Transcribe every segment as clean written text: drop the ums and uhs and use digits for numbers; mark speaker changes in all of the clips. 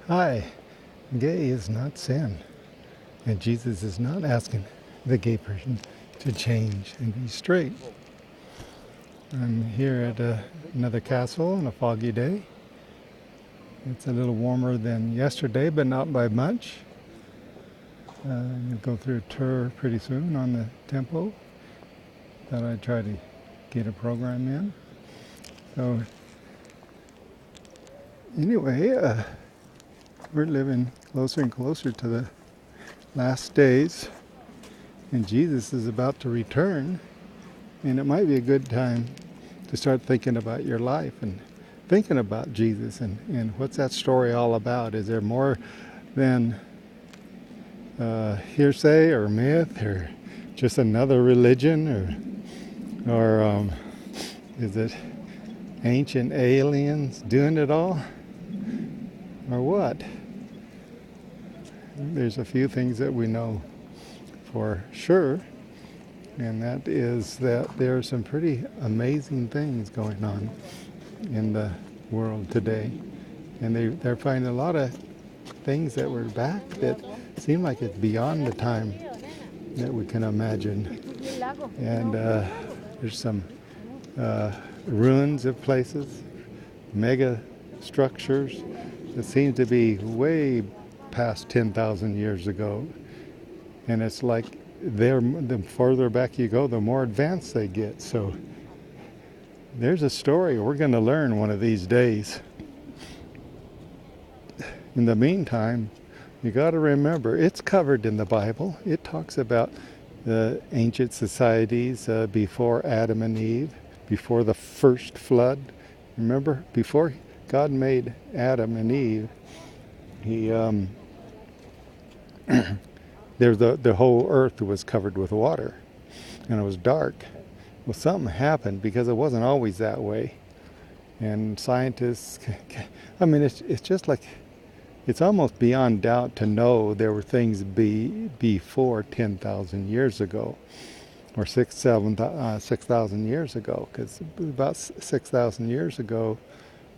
Speaker 1: Hi, gay is not sin. And Jesus is not asking the gay person to change and be straight. I'm here at another castle on a foggy day. It's a little warmer than yesterday, but not by much. We'll go through a tour pretty soon on the temple. Thought I'd try to get a program in. So anyway, we're living closer and closer to the last days, and Jesus is about to return, and it might be a good time to start thinking about your life and thinking about Jesus and what's that story all about. Is there more than hearsay or myth or just another religion, or is it ancient aliens doing it all, or what? There's a few things that we know for sure, and that is that there are some pretty amazing things going on in the world today. And they're finding a lot of things that were back that seem like it's beyond the time that we can imagine. And there's some ruins of places, mega structures that seem to be way past 10,000 years ago. And it's like the further back you go, the more advanced they get. So there's a story we're going to learn one of these days. In the meantime, you got to remember, it's covered in the Bible. It talks about the ancient societies before Adam and Eve, before the first flood. Remember, before God made Adam and Eve, He the whole earth was covered with water, and it was dark. Well, something happened because it wasn't always that way. And scientists, I mean, it's just like, it's almost beyond doubt to know there were things before 10,000 years ago, or 6,000 years ago, because about 6,000 years ago,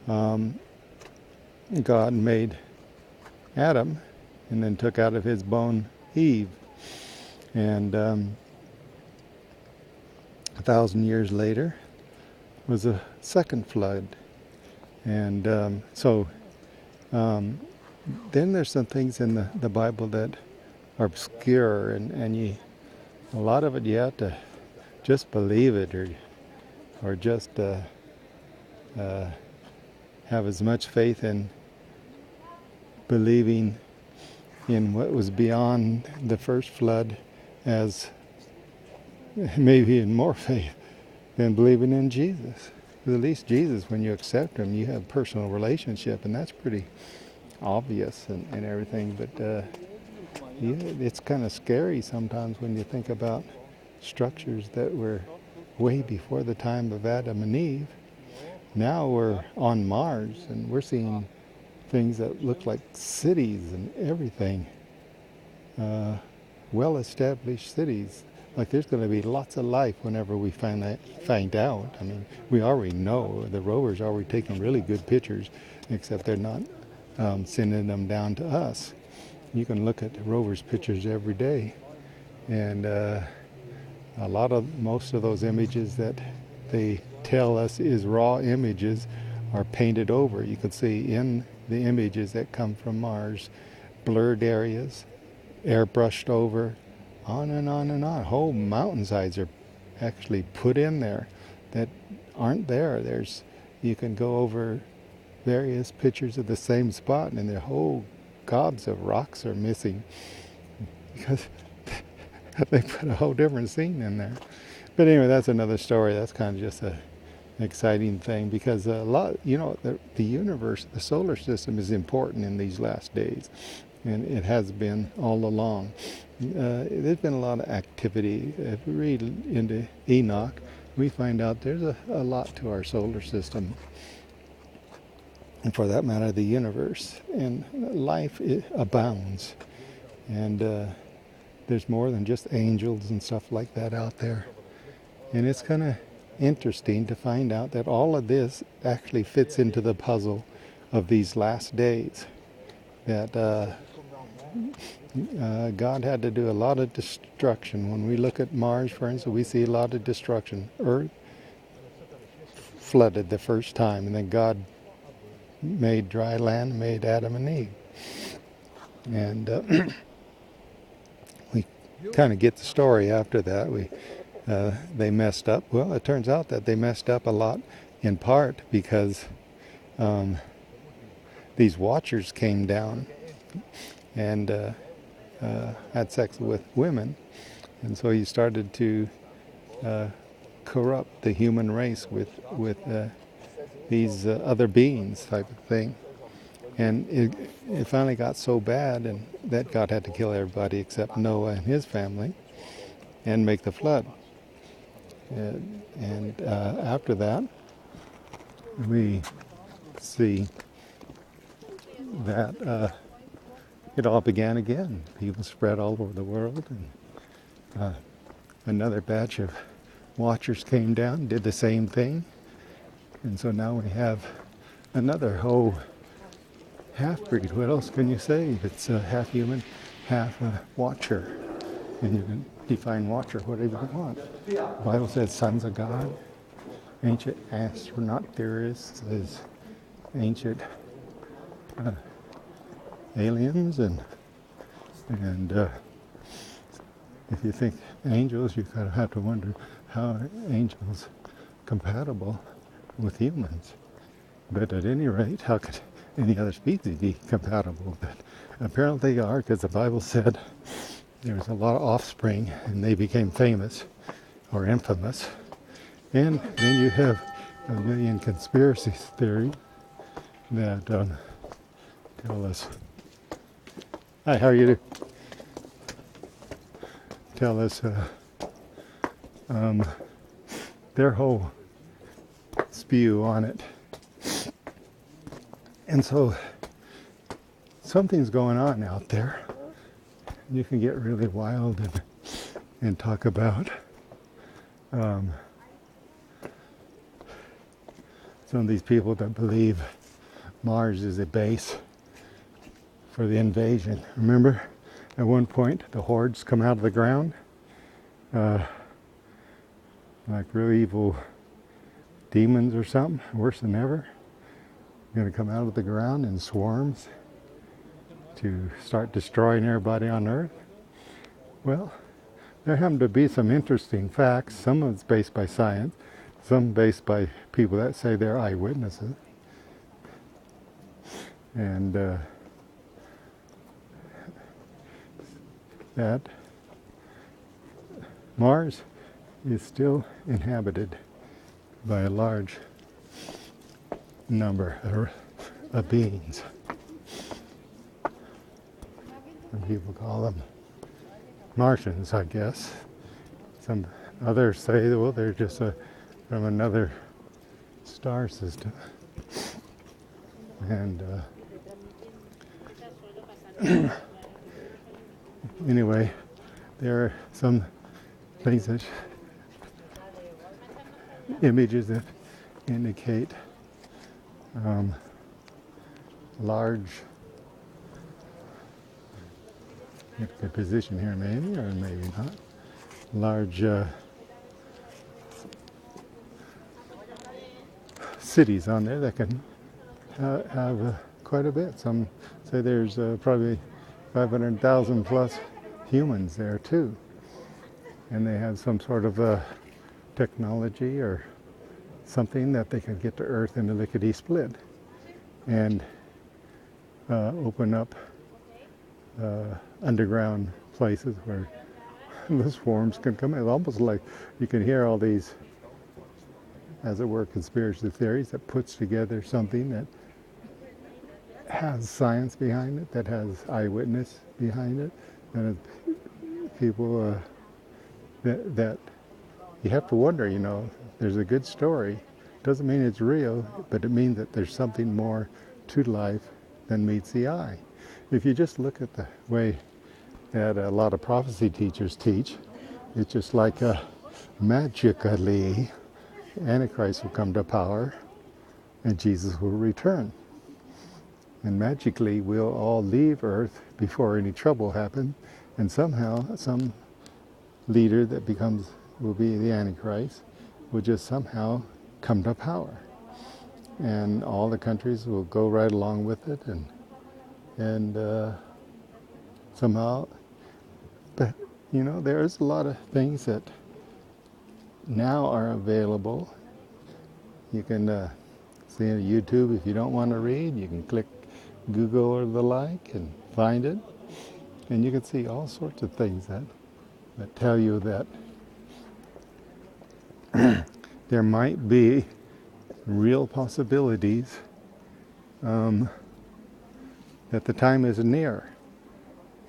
Speaker 1: God made Adam and then took out of his bone Eve. And 1,000 years later was a second flood. And then there's some things in the Bible that are obscure, and a lot of it you have to just believe it, or just have as much faith in believing in what was beyond the first flood as maybe in more faith than believing in Jesus. Because at least Jesus, when you accept him, you have a personal relationship, and that's pretty obvious and everything. But it's kind of scary sometimes when you think about structures that were way before the time of Adam and Eve. Now we're on Mars, and we're seeing things that look like cities and everything, well-established cities. Like there's going to be lots of life whenever we find out. I mean, we already know. The rovers are already taking really good pictures, except they're not sending them down to us. You can look at the rovers' pictures every day, and most of those images that they tell us is raw images are painted over. You can see in the images that come from Mars, blurred areas, airbrushed over, on and on and on. Whole mountainsides are actually put in there that aren't there. You can go over various pictures of the same spot, and the whole gobs of rocks are missing because they put a whole different scene in there. But anyway, that's another story. That's kind of just an exciting thing, because the universe, the solar system is important in these last days, and it has been all along. There's been a lot of activity. If we read into Enoch, we find out there's a lot to our solar system, and for that matter, the universe. And life abounds, and there's more than just angels and stuff like that out there. And it's kind of interesting to find out that all of this actually fits into the puzzle of these last days. that God had to do a lot of destruction. When we look at Mars, for instance, we see a lot of destruction. Earth flooded the first time, and then God made dry land, made Adam and Eve. And we kind of get the story after that. They messed up. Well, it turns out that they messed up a lot in part because these watchers came down and had sex with women. And so he started to corrupt the human race with these other beings type of thing. And it finally got so bad and that God had to kill everybody except Noah and his family and make the flood. And after that, we see that it all began again. People spread all over the world, and another batch of watchers came down, did the same thing. And so now we have another whole half-breed. What else can you say? It's half human, half watcher. And you can define watcher whatever you want. The Bible says sons of God. Ancient astronaut theorists says ancient aliens, and if you think angels, you kind of have to wonder how are angels compatible with humans. But at any rate, how could any other species be compatible? But apparently they are, because the Bible said there was a lot of offspring and they became famous or infamous. And then you have a million conspiracy theories that tell us, hi, how are you doing? Tell us their whole spew on it. And so something's going on out there. You can get really wild and talk about some of these people that believe Mars is a base for the invasion. Remember, at one point, the hordes come out of the ground, like really evil demons or something, worse than ever. Going to come out of the ground in swarms to start destroying everybody on Earth. Well, there happen to be some interesting facts. Some of it's based by science, some based by people that say they're eyewitnesses. And that Mars is still inhabited by a large number of beings. Some people call them Martians, I guess. Some others say, well, they're just from another star system. And anyway, there are some things that images that indicate large, good position here maybe, or maybe not, large cities on there that can have quite a bit. Some say there's probably 500,000 plus humans there too. And they have some sort of technology or something that they can get to Earth in a lickety split and open up underground places where the swarms can come in. It's almost like you can hear all these, as it were, conspiracy theories that puts together something that has science behind it, that has eyewitness behind it, that has people that you have to wonder, you know, there's a good story. Doesn't mean it's real, but it means that there's something more to life than meets the eye. If you just look at the way that a lot of prophecy teachers teach, it's just like magically Antichrist will come to power and Jesus will return. and magically we'll all leave Earth before any trouble happens, and somehow some leader that will be the Antichrist will just somehow come to power, and all the countries will go right along with it, and somehow, but there's a lot of things that now are available. You can see on YouTube. If you don't want to read, you can click Google or the like and find it, and you can see all sorts of things that tell you that there might be real possibilities that the time is near.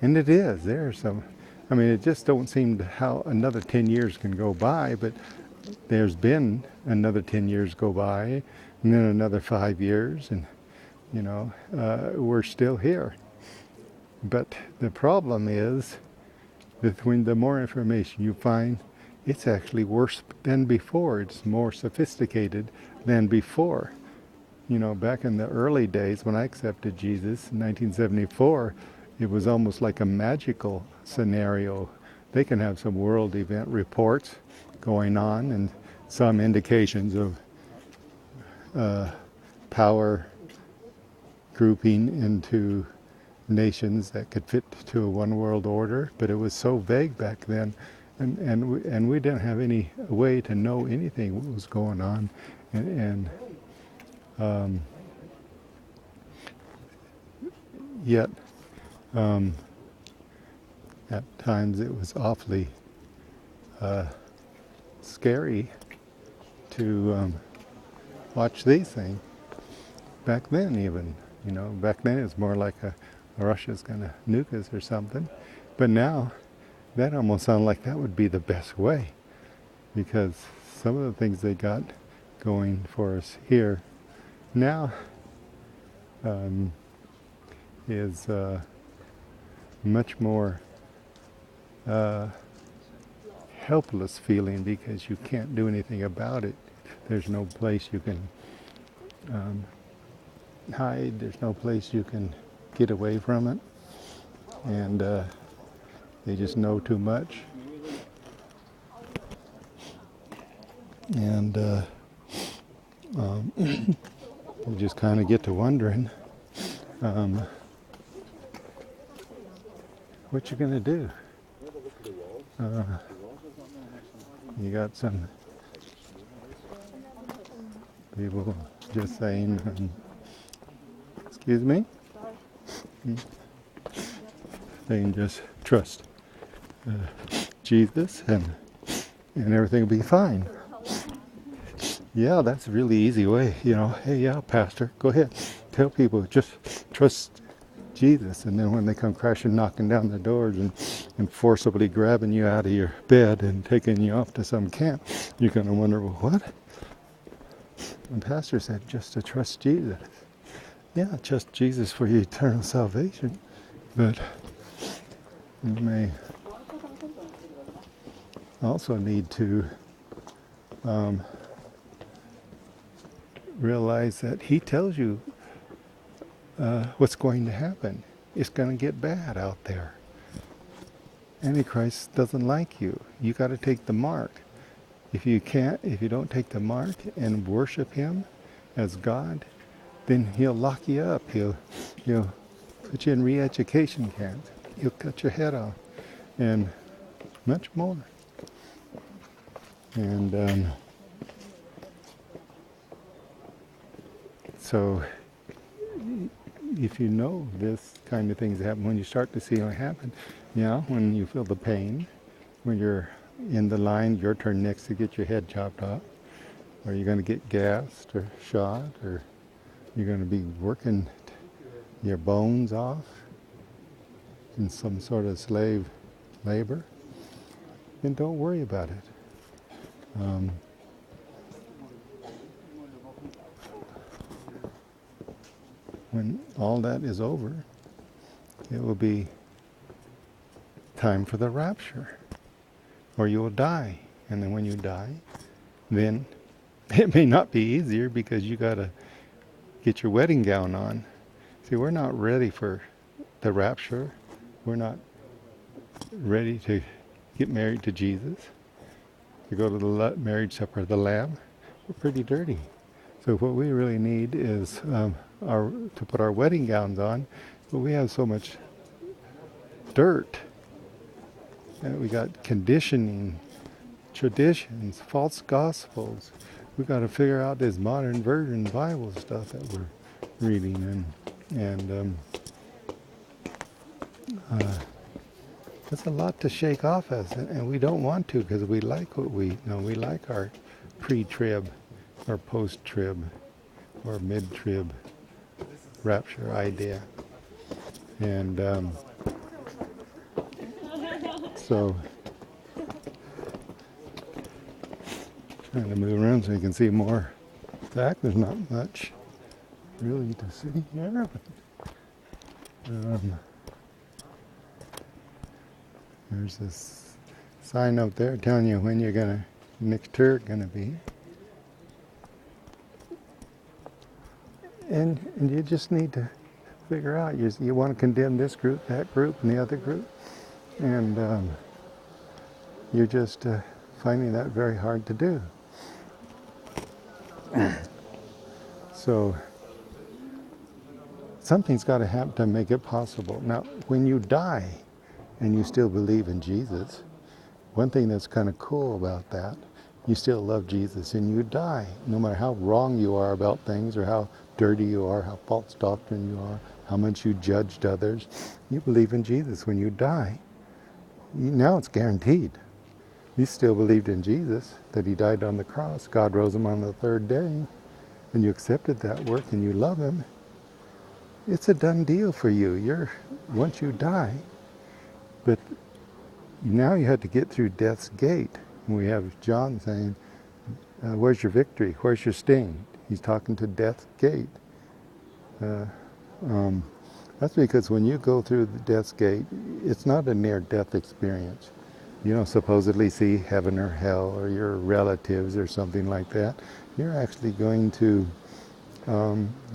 Speaker 1: And it is. There are some. I mean, it just don't seem how another 10 years can go by, but there's been another 10 years go by, and then another 5 years, and we're still here. But the problem is that when the more information you find, it's actually worse than before. It's more sophisticated than before. Back in the early days when I accepted Jesus in 1974, it was almost like a magical scenario. They can have some world event reports going on and some indications of power grouping into nations that could fit to a one world order, but it was so vague back then, and we didn't have any way to know anything what was going on, and yet at times it was awfully scary to watch these things. Back then even, back then it was more like Russia's going to nuke us or something. But now, that almost sounds like that would be the best way, because some of the things they got going for us here now is much more helpless feeling, because you can't do anything about it. There's no place you can hide. There's no place you can get away from it, and they just know too much, and you just kind of get to wondering what you're going to do. You got some people just saying, excuse me, saying just trust Jesus and everything will be fine. Yeah, that's a really easy way, Hey, yeah, Pastor, go ahead. Tell people, just trust Jesus. And then when they come crashing, knocking down the doors and forcibly grabbing you out of your bed and taking you off to some camp, you're going to wonder, well, what? And Pastor said just to trust Jesus. Yeah, trust Jesus for your eternal salvation. But you may also need to realize that he tells you what's going to happen. It's going to get bad out there. Antichrist doesn't like you. You got to take the mark. If you don't take the mark and worship him as God, then he'll lock you up. He'll put you in re-education camps. He'll cut your head off, and much more. And so if you know this kind of things happen, when you start to see what happen, when you feel the pain, when you're in the line, your turn next to get your head chopped off, or you're going to get gassed or shot, or you're going to be working your bones off in some sort of slave labor, then don't worry about it. When all that is over, it will be time for the rapture, or you will die. And then when you die, then it may not be easier, because you got to get your wedding gown on. See, we're not ready for the rapture. We're not ready to get married to Jesus, to go to the marriage supper of the Lamb. We're pretty dirty. So what we really need is to put our wedding gowns on, but we have so much dirt. We got conditioning, traditions, false gospels. We got to figure out this modern version Bible stuff that we're reading, and that's a lot to shake off us, and we don't want to because we like what we know. We like our pre-trib, or post-trib, or mid-trib rapture idea, and so trying to move around so you can see more. In fact, there's not much really to see here, but there's this sign up there telling you when next tour gonna be. And you just need to figure out, you want to condemn this group, that group, and the other group, and you're just finding that very hard to do. So something's got to happen to make it possible. Now, when you die and you still believe in Jesus, one thing that's kind of cool about that, you still love Jesus and you die. No matter how wrong you are about things, or how dirty you are, how false doctrine you are, how much you judged others, you believe in Jesus. When you die, now it's guaranteed. You still believed in Jesus, that he died on the cross. God rose him on the third day, and you accepted that work and you love him. It's a done deal for you. Once you die, but now you have to get through death's gate. And we have John saying, where's your victory? Where's your sting? He's talking to death's gate. That's because when you go through the death's gate, it's not a near-death experience. You don't supposedly see heaven or hell or your relatives or something like that. You're actually going to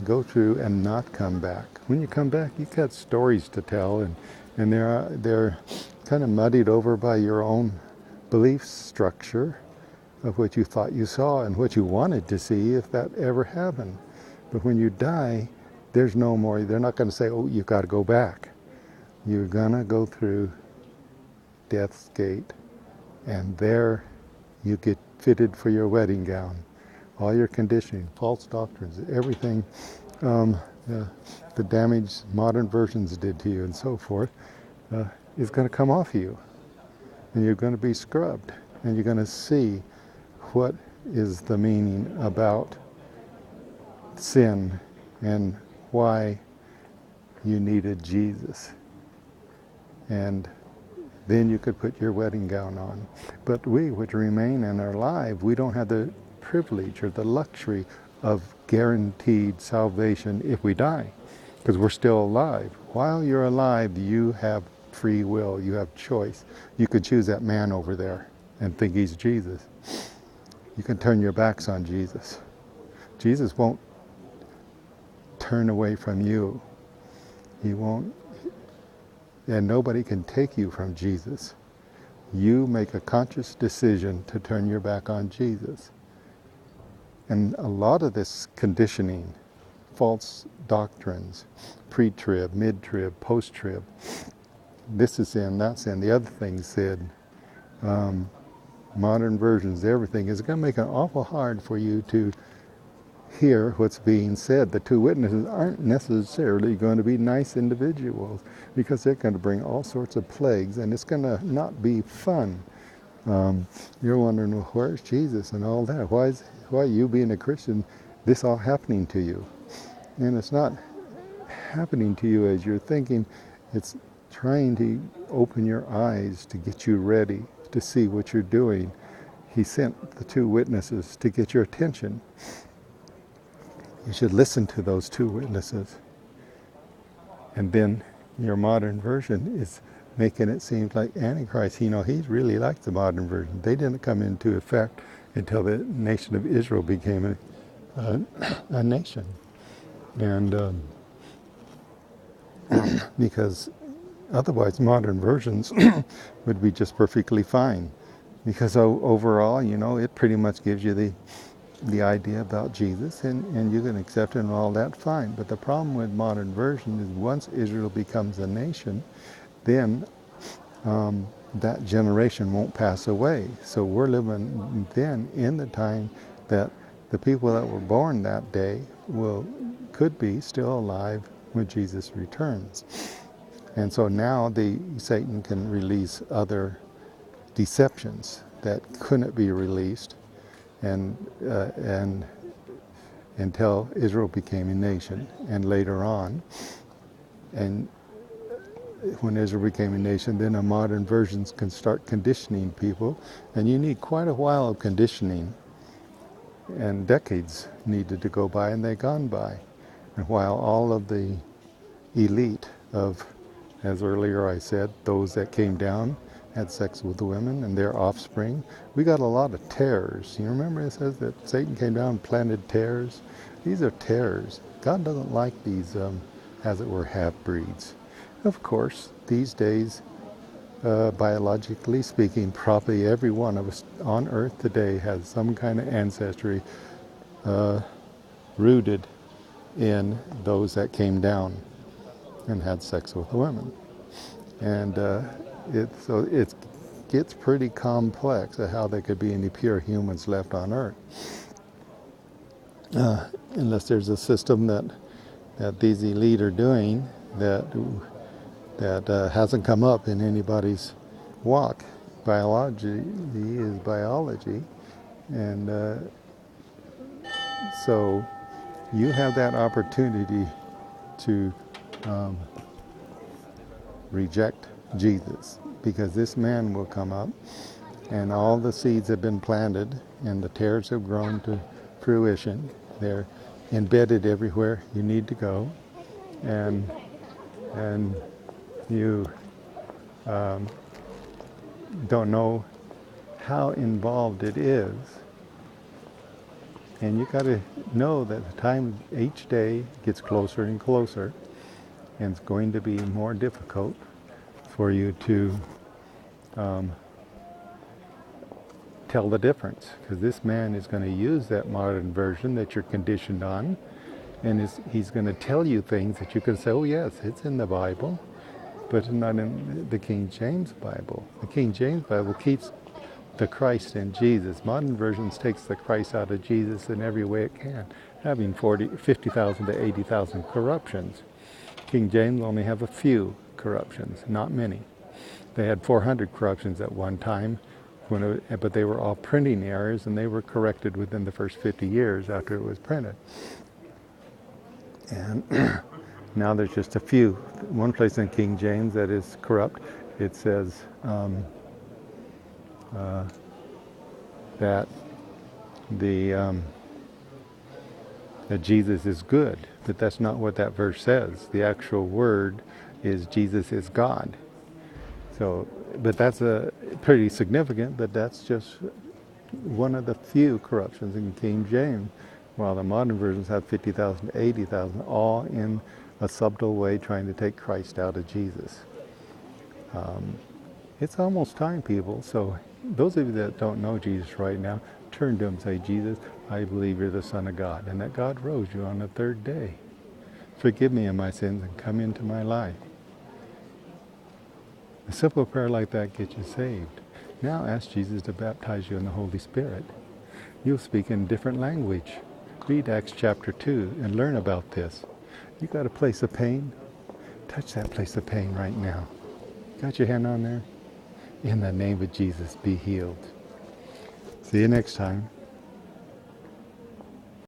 Speaker 1: go through and not come back. When you come back, you've got stories to tell, and they're kind of muddied over by your own belief structure of what you thought you saw and what you wanted to see if that ever happened. But when you die, there's no more. They're not going to say, oh, you've got to go back. You're going to go through death's gate, and there you get fitted for your wedding gown. All your conditioning, false doctrines, everything, the damage modern versions did to you and so forth, is going to come off you. And you're going to be scrubbed, and you're going to see what is the meaning about sin and why you needed Jesus. And then you could put your wedding gown on. But we, which remain and are alive, we don't have the privilege or the luxury of guaranteed salvation if we die, because we're still alive. While you're alive, you have free will, you have choice. You could choose that man over there and think he's Jesus. You can turn your backs on Jesus. Jesus won't turn away from you. He won't, and nobody can take you from Jesus. You make a conscious decision to turn your back on Jesus. And a lot of this conditioning, false doctrines, pre-trib, mid-trib, post-trib, this is sin, that's sin, the other thing said, modern versions, everything is going to make it awful hard for you to hear what's being said. The two witnesses aren't necessarily going to be nice individuals, because they're going to bring all sorts of plagues, and it's going to not be fun. You're wondering, well, where's Jesus and all that? Why you being a Christian, this all happening to you? And it's not happening to you as you're thinking. It's trying to open your eyes to get you ready to see what you're doing. He sent the two witnesses to get your attention. You should listen to those two witnesses. And then your modern version is making it seem like Antichrist. He's really like the modern version. They didn't come into effect until the nation of Israel became a nation. And because otherwise modern versions would be just perfectly fine. Because overall, it pretty much gives you the idea about Jesus, and you can accept it and all that, fine. But the problem with modern version is once Israel becomes a nation, then that generation won't pass away. So we're living then in the time that the people that were born that day could be still alive when Jesus returns. And so now Satan can release other deceptions that couldn't be released and until Israel became a nation, and later on, and when Israel became a nation, then a modern versions can start conditioning people, and you need quite a while of conditioning, and decades needed to go by, and they've gone by. And while all of the elite of, as earlier I said, those that came down had sex with the women and their offspring, we got a lot of tares. You remember it says that Satan came down and planted tares? These are tares. God doesn't like these, as it were, half-breeds. Of course, these days, biologically speaking, probably every one of us on earth today has some kind of ancestry rooted in those that came down and had sex with the women. And it gets pretty complex of how there could be any pure humans left on earth. Unless there's a system that these elite are doing that hasn't come up in anybody's walk. Biology is biology, and so you have that opportunity to reject Jesus, because this man will come up and all the seeds have been planted and the tares have grown to fruition. They're embedded everywhere you need to go, and you don't know how involved it is. And you got to know that the time each day gets closer and closer, and it's going to be more difficult for you to tell the difference, because this man is going to use that modern version that you're conditioned on, and he's going to tell you things that you can say, oh yes, it's in the Bible, but it's not in the King James Bible. The King James Bible keeps the Christ in Jesus. Modern versions takes the Christ out of Jesus in every way it can, having 50,000 to 80,000 corruptions. King James only have a few corruptions, not many. They had 400 corruptions at one time, but they were all printing errors, and they were corrected within the first 50 years after it was printed. And now there's just a few. One place in King James that is corrupt, it says that that Jesus is good, but that's not what that verse says. The actual word is Jesus is God. So, but that's pretty significant, but that's just one of the few corruptions in King James, while the modern versions have 50,000 to 80,000, all in a subtle way trying to take Christ out of Jesus. It's almost time, people. So those of you that don't know Jesus right now, turn to him and say, Jesus, I believe you're the Son of God, and that God rose you on the third day. Forgive me of my sins and come into my life. A simple prayer like that gets you saved. Now ask Jesus to baptize you in the Holy Spirit. You'll speak in a different language. Read Acts chapter 2 and learn about this. You got a place of pain? Touch that place of pain right now. Got your hand on there? In the name of Jesus, be healed. See you next time.